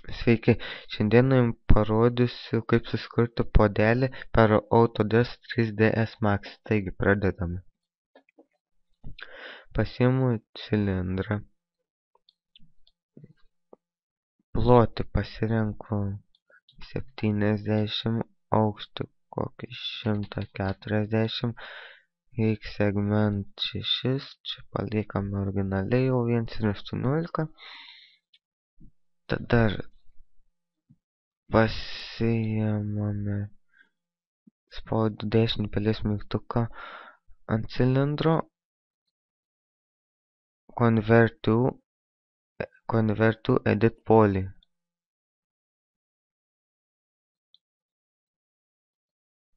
Sveiki, šiandien jums parodysiu, kaip susikurti puodelį per Autodesk 3ds Max. Taigi, pradedame. Pasiimu cilindrą. Plotį pasirenku 70, aukštį kokį 140, X segment 6, čia paliekame originaliai jau 1,18. Tada pasiimame, spaudu dešinį pelės mygtuką ant cilindro, convert to edit poly.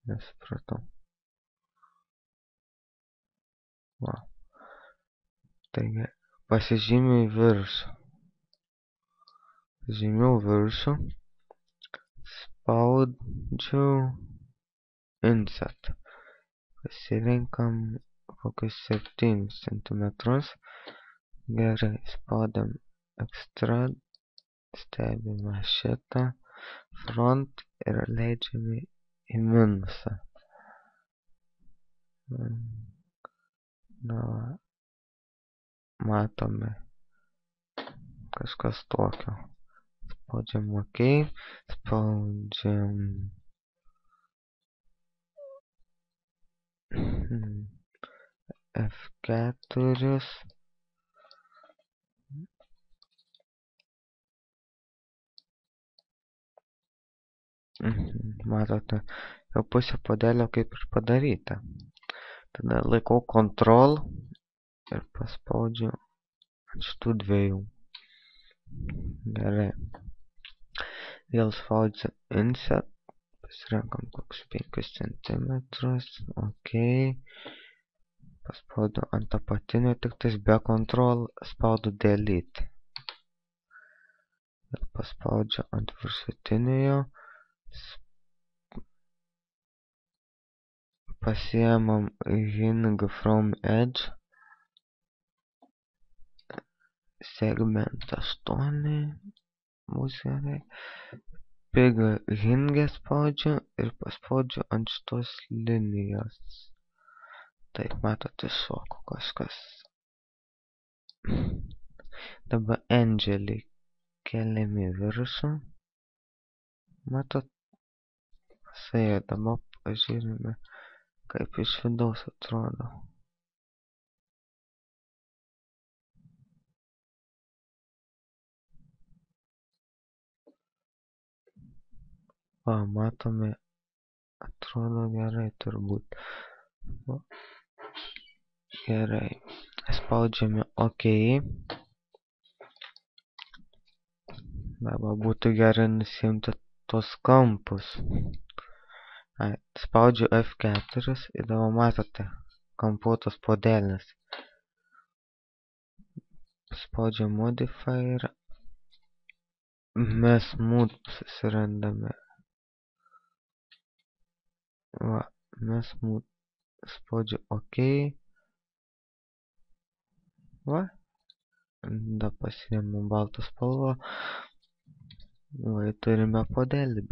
Nesupratau. Va. Taigi, pasižymiu į viršų. Žymiau viršų. Spaudžiu insert. Pasirinkam kokius 7 cm. Gerai, spaudam extrude. Stebime šitą front ir leidžiame į minusą. Na, matome kažkas tokio. Spaudžiam OK, spaudžiam F4. Matote, jau pusė puodelio kaip ir padaryta. Tada laikau Ctrl ir paspaudžiu ant šitų dviejų. Gerai. Vėl spaudžiu insert. Pasirenkam kokius 5 cm. OK. Paspaudu ant apatinio, tik tais be Ctrl spaudu delete. Ir paspaudžiu ant viršutinio. Pasiemam hing from edge. Segment 8. Bus gerai. Pig hingę spaudžiu ir paspaudžiu ant šitos linijos. Taip, matote, šoko kažkas. Dabar angeliai keliami viršų. Matot, pasėjo. Dabar pažiūrime, kaip iš vidaus atrodo. Va, matome, atrodo gerai turbūt. Va. Gerai. Spaudžiame OK. Dabar būtų gerai nusiimti tos kampus. Spaudžiu F4 ir dabar matote kampuotos puodelis. Spaudžiu modifier. Mes mood susirandame. Va, mes mood. Spaudžiu OK. Va. Da pasiriemu baltą spalvą. Va, turime puodelį.